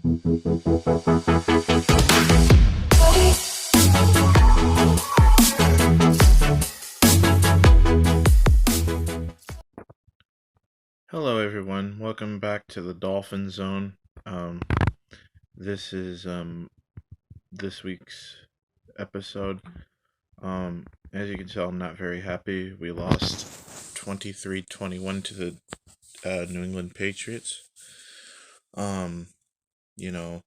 Hello, everyone. Welcome back to the Dolphin Zone. This is this week's episode. As you can tell, I'm not very happy. We lost 23-21 to the New England Patriots. Um, you know,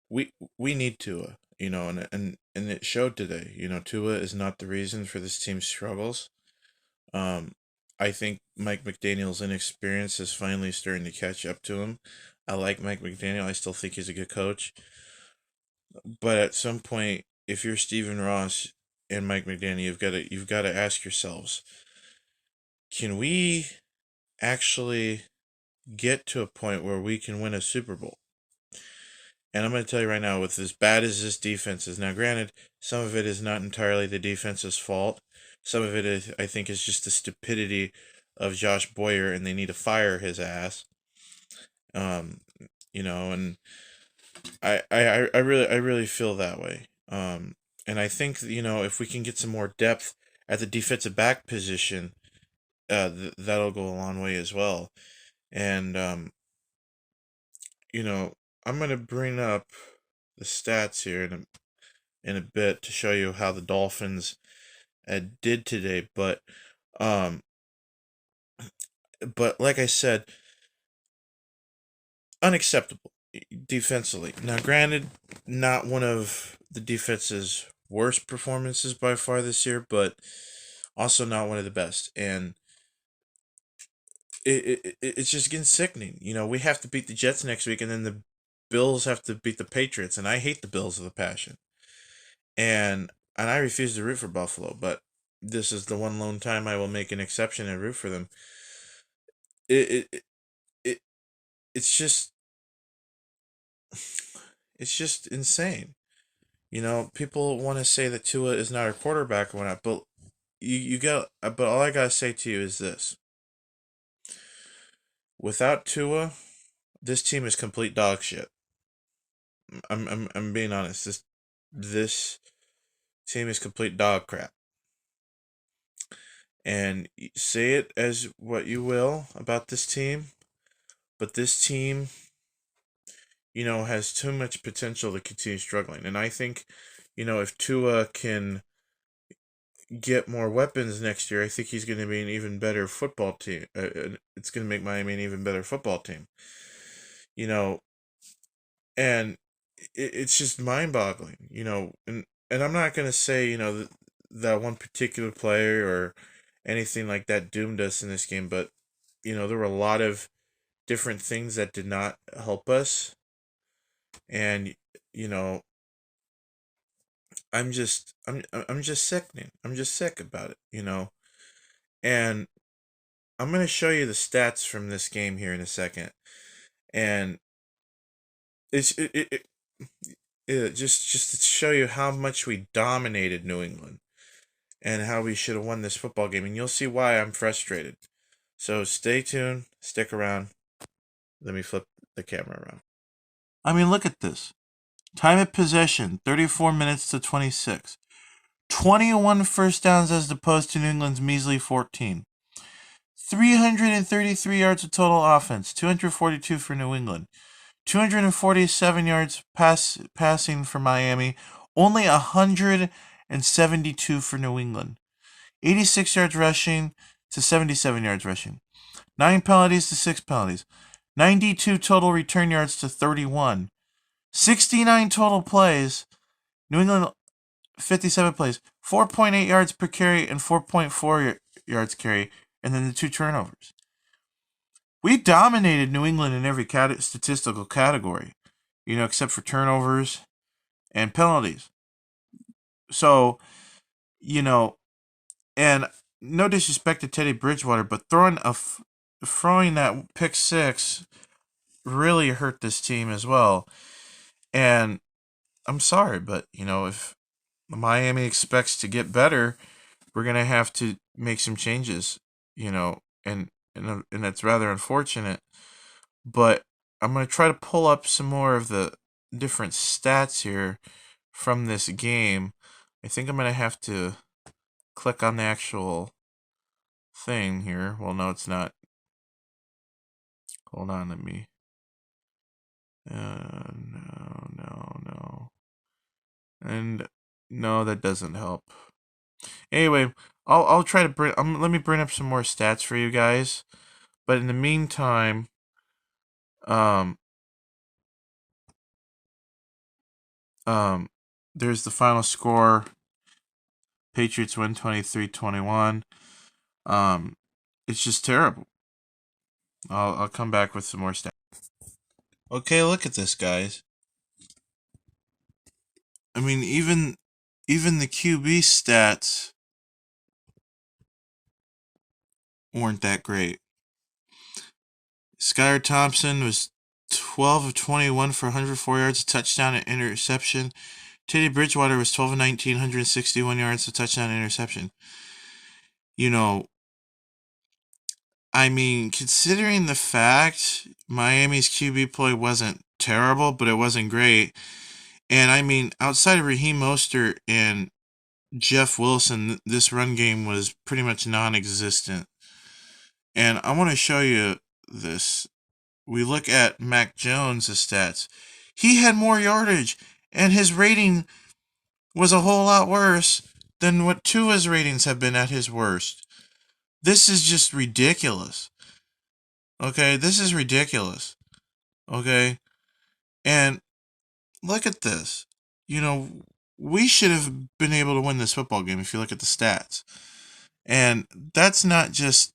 we need Tua. And it showed today. Tua is not the reason for this team's struggles. Um, I think Mike McDaniel's inexperience is finally starting to catch up to him. I like Mike McDaniel. I still think he's a good coach. But at some point, if you're Stephen Ross and Mike McDaniel, you've got to ask yourselves, can we actually get to a point where we can win a Super Bowl? And I'm going to tell you right now, with as bad as this defense is, now granted, some of it is not entirely the defense's fault. Some of it is, I think, is just the stupidity of Josh Boyer, and they need to fire his ass. And I really feel that way. And I think if we can get some more depth at the defensive back position, that'll go a long way as well. And I'm gonna bring up the stats here in a bit to show you how the Dolphins did today, but like I said, unacceptable defensively. Now, granted, not one of the defense's worst performances by far this year, but also not one of the best. And it's just getting sickening. We have to beat the Jets next week, and then the Bills have to beat the Patriots, and I hate the Bills with a passion. And I refuse to root for Buffalo, but this is the one lone time I will make an exception and root for them. It, it, it it's just insane. People want to say that Tua is not a quarterback or whatnot, but but all I gotta say to you is this: without Tua, this team is complete dog shit. I'm being honest. This team is complete dog crap. And say it as what you will about this team, but this team, has too much potential to continue struggling. And I think, if Tua can get more weapons next year, I think he's going to be an even better football team. It's going to make Miami an even better football team. And it's just mind-boggling. And I'm not going to say, that one particular player or anything like that doomed us in this game, but there were a lot of different things that did not help us. And I'm just sickening. I'm just sick about it. And I'm going to show you the stats from this game here in a second. And it's just to show you how much we dominated New England and how we should have won this football game, and you'll see why I'm frustrated. So stay tuned, stick around. Let me flip the camera around. I mean, look at this. Time of possession, 34 minutes to 26. 21 first downs as opposed to New England's measly 14. 333 yards of total offense, 242 for New England. 247 yards passing for Miami, only 172 for New England. 86 yards rushing to 77 yards rushing. 9 penalties to 6 penalties. 92 total return yards to 31. 69 total plays. New England 57 plays. 4.8 yards per carry and 4.4 yards carry, and then the 2 turnovers. We dominated New England in every statistical category, except for turnovers and penalties. So, and no disrespect to Teddy Bridgewater, but throwing that pick six really hurt this team as well. And I'm sorry, but if Miami expects to get better, we're gonna have to make some changes. And it's rather unfortunate, but I'm gonna try to pull up some more of the different stats here from this game. I think I'm gonna have to click on the actual thing here. Well, no, it's not. Hold on, let me. No. And no, that doesn't help. Anyway, I'll try to bring. Let me bring up some more stats for you guys. But in the meantime, um, um, there's the final score. Patriots win 23-21. It's just terrible. I'll come back with some more stats. Okay, look at this, guys. I mean, even the QB stats weren't that great. Skylar Thompson was 12 of 21 for 104 yards, a touchdown, and interception. Teddy Bridgewater was 12 of 19, 161 yards, a touchdown, and interception. You know, I mean, considering the fact Miami's QB play wasn't terrible, but it wasn't great. And I mean, outside of Raheem Mostert and Jeff Wilson, this run game was pretty much non-existent. And I want to show you this. We look at Mac Jones' stats. He had more yardage, and his rating was a whole lot worse than what Tua's ratings have been at his worst. This is just ridiculous. Okay, this is ridiculous. Okay, and look at this. You know, we should have been able to win this football game if you look at the stats. And that's not just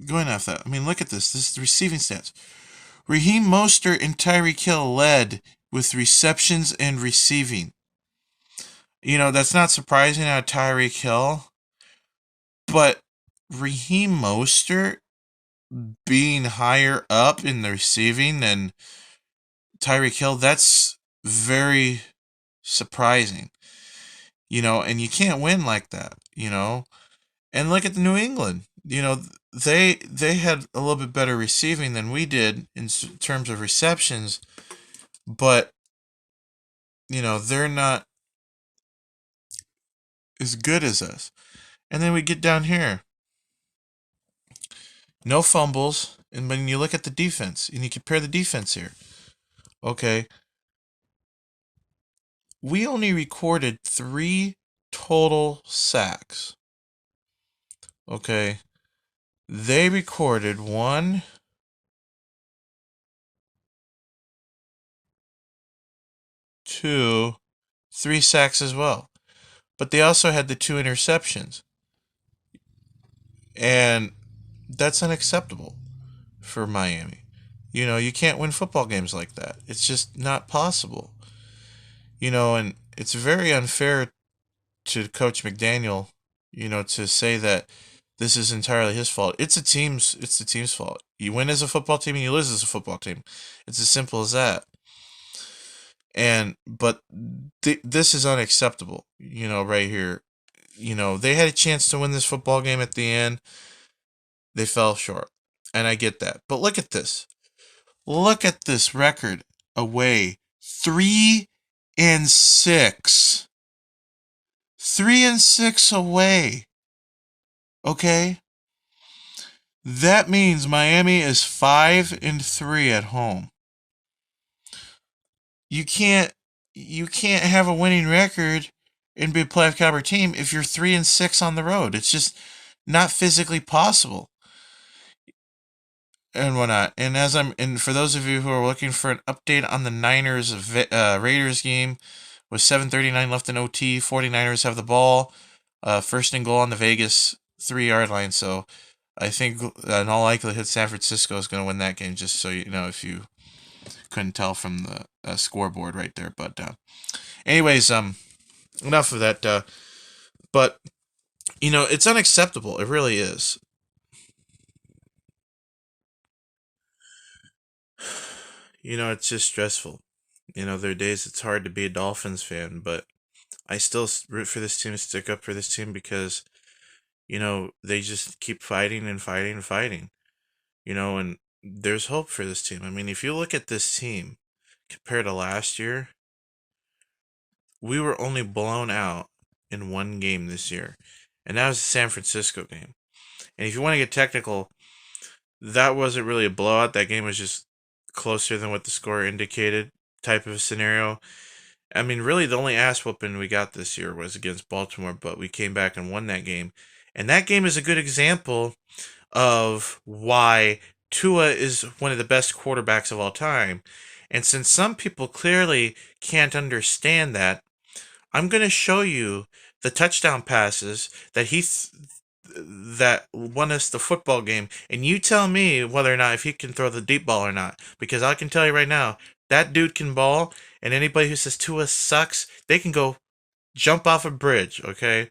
going off that. I mean, look at this. This is the receiving stats. Raheem Mostert and Tyreek Hill led with receptions and receiving. You know, that's not surprising out of Tyreek Hill. But Raheem Mostert being higher up in the receiving than Tyreek Hill, that's very surprising. You know, and you can't win like that, you know. And look at the New England. You know, they had a little bit better receiving than we did in terms of receptions, but you know, they're not as good as us. And then we get down here. No fumbles, and when you look at the defense and you compare the defense here, okay, we only recorded 3 total sacks. Okay. They recorded 1, 2, 3 sacks as well. But they also had the 2 interceptions. And that's unacceptable for Miami. You know, you can't win football games like that. It's just not possible. You know, and it's very unfair to Coach McDaniel, you know, to say that this is entirely his fault. It's the team's fault. You win as a football team and you lose as a football team. It's as simple as that. But this is unacceptable, you know, right here. You know, they had a chance to win this football game at the end. They fell short. And I get that. But look at this. Look at this record away. 3-6. 3-6 away. Okay? That means Miami is 5-3 at home. You can't have a winning record and be a playoff caliber team if you're 3-6 on the road. It's just not physically possible. And whatnot. And for those of you who are looking for an update on the Niners Raiders game, with 7:39 left in OT, 49ers have the ball, first and goal on the Vegas 3-yard line. So I think in all likelihood San Francisco is going to win that game. Just so you know, if you couldn't tell from the scoreboard right there. But anyways, enough of that. But you know, it's unacceptable. It really is. You know, it's just stressful. You know, there are days it's hard to be a Dolphins fan, but I still root for this team, stick up for this team because, you know, they just keep fighting and fighting and fighting. You know, and there's hope for this team. I mean, if you look at this team compared to last year, we were only blown out in one game this year, and that was the San Francisco game. And if you want to get technical, that wasn't really a blowout. That game was just closer than what the score indicated, type of scenario. I mean, really, the only ass whooping we got this year was against Baltimore, but we came back and won that game. And that game is a good example of why Tua is one of the best quarterbacks of all time. And since some people clearly can't understand that, I'm going to show you the touchdown passes that won us the football game, and you tell me whether or not if he can throw the deep ball or not. Because I can tell you right now, that dude can ball, and anybody who says Tua sucks, they can go jump off a bridge, okay?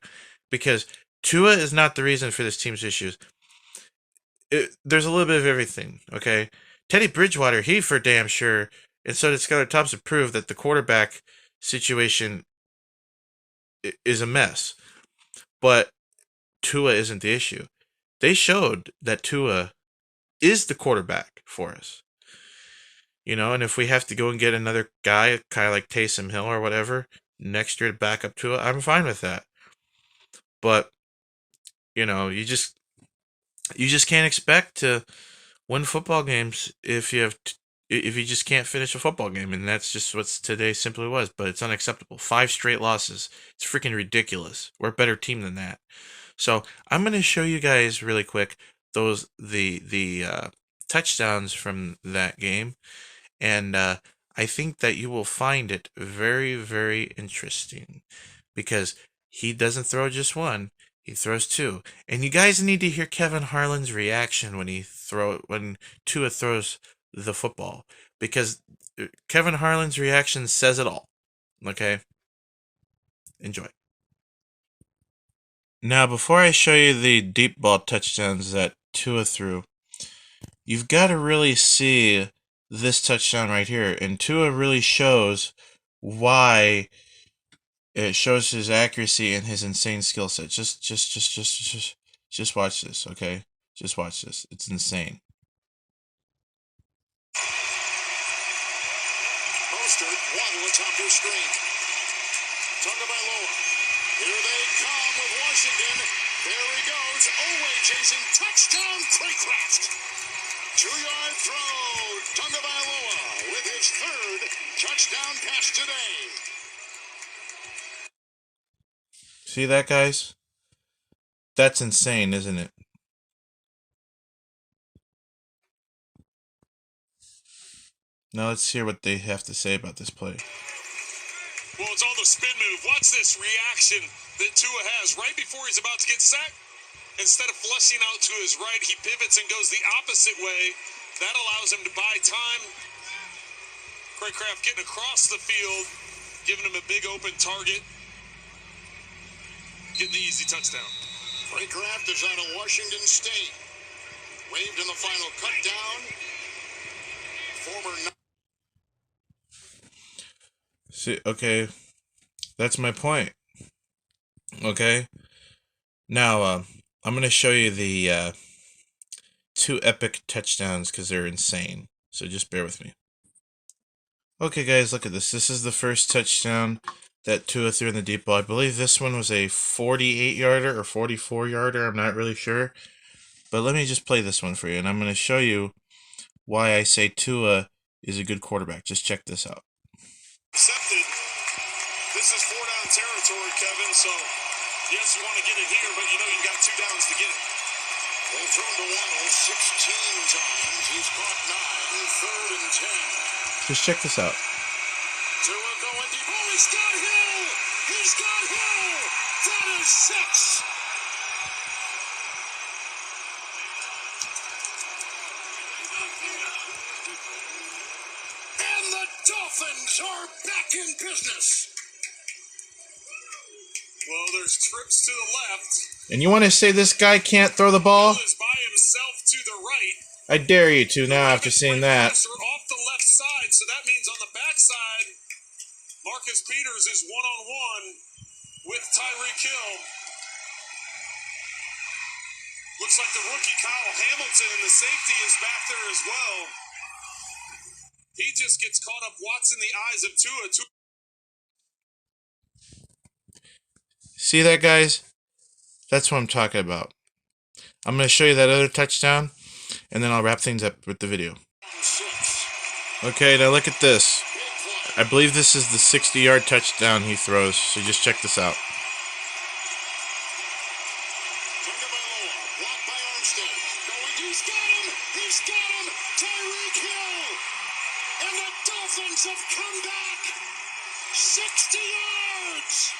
Because Tua is not the reason for this team's issues. There's a little bit of everything, okay? Teddy Bridgewater, he for damn sure, and so did Skylar Thompson, prove that the quarterback situation is a mess. But Tua isn't the issue. They showed that Tua is the quarterback for us. You know, and if we have to go and get another guy, kind of like Taysom Hill or whatever, next year to back up Tua, I'm fine with that. But, you know, you just can't expect to win football games if if you just can't finish a football game, and that's just what today simply was. But it's unacceptable. 5 straight losses. It's freaking ridiculous. We're a better team than that. So I'm going to show you guys really quick the touchdowns from that game, and I think that you will find it very, very interesting because he doesn't throw just one; he throws two. And you guys need to hear Kevin Harlan's reaction when Tua throws the football, because Kevin Harlan's reaction says it all. Okay, enjoy. Now, before I show you the deep ball touchdowns that Tua threw, you've got to really see this touchdown right here. And Tua really shows why it shows his accuracy and his insane skill set. Just watch this, okay? Just watch this. It's insane. Mostert, one on top of your screen. Tagovailoa. Here they come with Washington. There he goes. Oweh chasing. Touchdown, Craycraft. 2-yard throw. Tagovailoa with his third touchdown pass today. See that, guys? That's insane, isn't it? Now let's hear what they have to say about this play. Well, it's all the spin move. Watch this reaction that Tua has right before he's about to get sacked. Instead of flushing out to his right, he pivots and goes the opposite way. That allows him to buy time. Craycraft getting across the field, giving him a big open target. Getting the easy touchdown. Craycraft is out of Washington State. Waved in the final cut down. Former... See, okay, that's my point. Okay, now I'm gonna show you the 2 epic touchdowns because they're insane. So just bear with me. Okay, guys, look at this. This is the first touchdown that Tua threw in the deep ball. I believe this one was a 48-yarder or 44-yarder. I'm not really sure, but let me just play this one for you, and I'm gonna show you why I say Tua is a good quarterback. Just check this out. Accepted. This is 4-down territory, Kevin, so yes, you want to get it here, but you know you've got 2 downs to get it. They've thrown to Waddle 16 times. He's caught 9, 3rd and 10. Just check this out. Tua going deep. Oh, he's got Hill! He's got Hill! That is 6. And the Dolphins are back in business. Well, there's trips to the left. And you want to say this guy can't throw the ball? Hill is by himself to the right. I dare you to now after seeing that. Off the left side, so that means on the backside, Marcus Peters is one-on-one with Tyreek Hill. Looks like the rookie Kyle Hamilton and the safety is back there as well. He just gets caught up watching the eyes of Tua. See that, guys? That's what I'm talking about. I'm going to show you that other touchdown, and then I'll wrap things up with the video. Okay, now look at this. I believe this is the 60-yard touchdown he throws, so just check this out. He's got him! He's got him! Tyreek Hill! And the Dolphins have come back! 60 yards!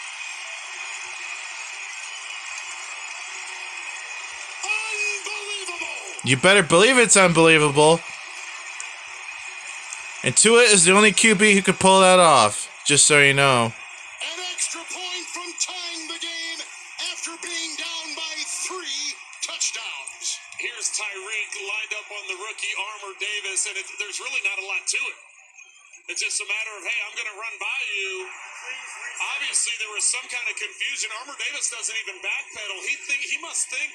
Unbelievable! You better believe it's unbelievable. And Tua is the only QB who could pull that off, just so you know. An extra point from tying the game after being down by 3 touchdowns. Here's Tyreek lined up on the rookie Armour Davis, and there's really not a lot to it. It's just a matter of, hey, I'm going to run by you. Obviously, there was some kind of confusion. Armour Davis doesn't even backpedal. He must think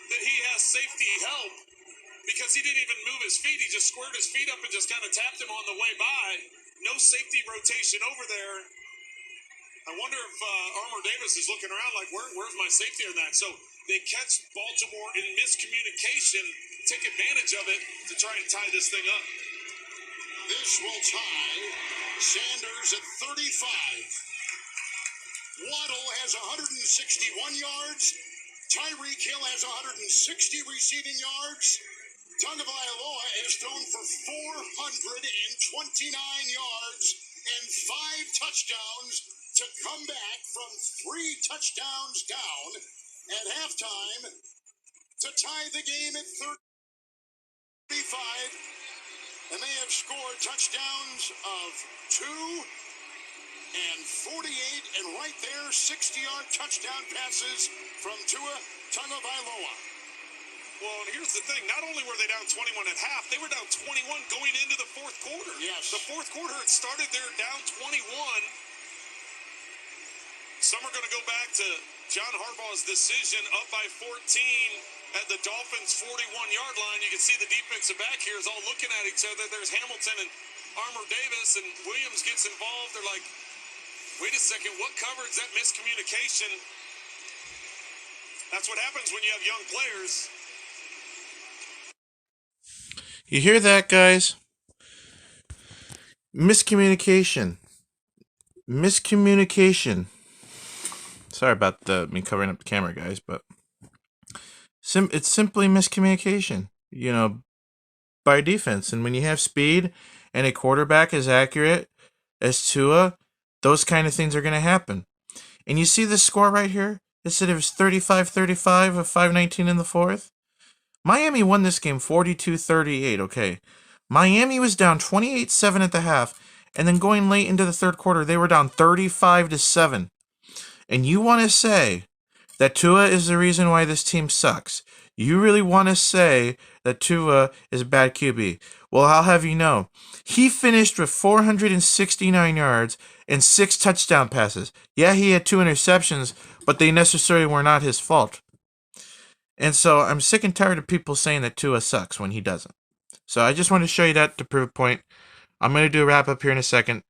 that he has safety help because he didn't even move his feet. He just squared his feet up and just kind of tapped him on the way by. No safety rotation over there. I wonder if Armour Davis is looking around like, where's my safety on that? So they catch Baltimore in miscommunication, take advantage of it to try and tie this thing up. This will tie Sanders at 35. Waddle has 161 yards. Tyreek Hill has 160 receiving yards. Tagovailoa has thrown for 429 yards and 5 touchdowns to come back from 3 touchdowns down at halftime to tie the game at 35. And they have scored touchdowns of 2 and 48, and right there, 60-yard touchdown passes from Tua Tagovailoa. Well, and here's the thing. Not only were they down 21 at half, they were down 21 going into the fourth quarter. Yes. The fourth quarter, it started there down 21. Some are going to go back to John Harbaugh's decision up by 14 at the Dolphins' 41-yard line. You can see the defensive back here is all looking at each other. There's Hamilton and Armour Davis, and Williams gets involved. They're like, wait a second, what coverage? That miscommunication. That's what happens when you have young players. You hear that, guys? Miscommunication. Miscommunication. Sorry about me covering up the camera, guys, but it's simply miscommunication, by defense. And when you have speed and a quarterback as accurate as Tua, those kind of things are going to happen. And you see the score right here? It said it was 35-35 with 5:19 in the fourth. Miami won this game 42-38, okay. Miami was down 28-7 at the half, and then going late into the third quarter, they were down 35-7. And you want to say that Tua is the reason why this team sucks? You really want to say that Tua is a bad QB? Well, I'll have you know, he finished with 469 yards and 6 touchdown passes. Yeah, he had 2 interceptions, but they necessarily were not his fault. And so I'm sick and tired of people saying that Tua sucks when he doesn't. So I just want to show you that to prove a point. I'm going to do a wrap up here in a second.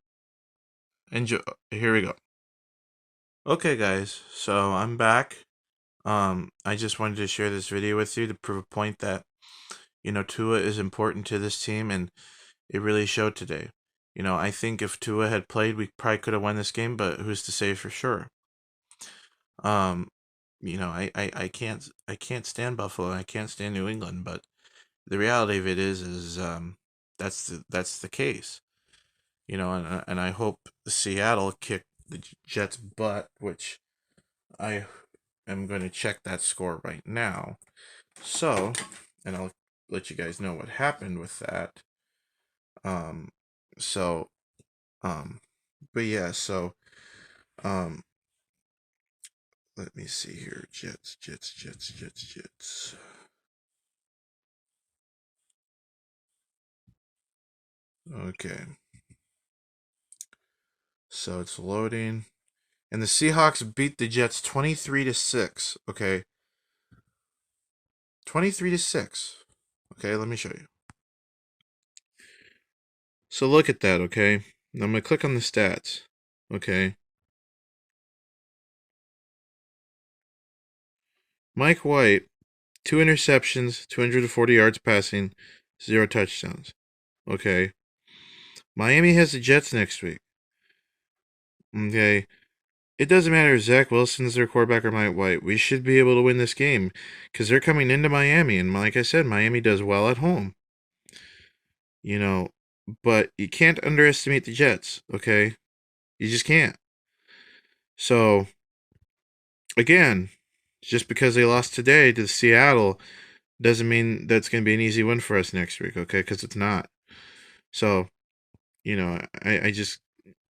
Enjoy. Here we go. Okay, guys. So I'm back. I just wanted to share this video with you to prove a point that, Tua is important to this team, and it really showed today. I think if Tua had played, we probably could have won this game, but who's to say for sure? I can't stand Buffalo, and I can't stand New England, but the reality of it is that's the case. And I hope Seattle kick the Jets' butt, which I am going to check that score right now. So, and I'll let you guys know what happened with that. But yeah, so, let me see here. Jets. Okay. So it's loading. And the Seahawks beat the Jets 23-6. Okay. 23-6. Okay, let me show you. So look at that, okay? Now I'm going to click on the stats, okay? Mike White, 2 interceptions, 240 yards passing, 0 touchdowns. Okay. Miami has the Jets next week. Okay. It doesn't matter if Zach Wilson's their quarterback or Mike White. We should be able to win this game because they're coming into Miami. And like I said, Miami does well at home. You know, but you can't underestimate the Jets, okay? You just can't. So, again, just because they lost today to Seattle doesn't mean that's going to be an easy win for us next week, okay? Because it's not. So, I just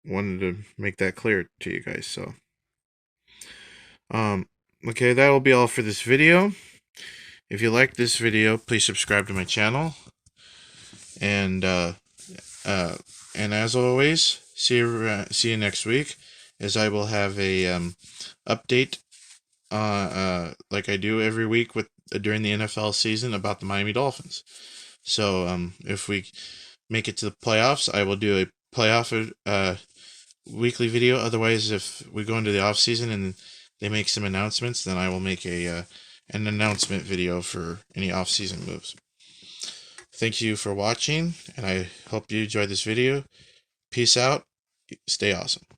wanted to make that clear to you guys. So, um, okay, that will be all for this video. If you like this video, please subscribe to my channel. And and as always, see you next week, as I will have a update like I do every week with during the NFL season about the Miami Dolphins. So if we make it to the playoffs, I will do a playoff weekly video. Otherwise, if we go into the off season and they make some announcements, then I will make a an announcement video for any off season moves. Thank you for watching, and I hope you enjoyed this video. Peace out. Stay awesome.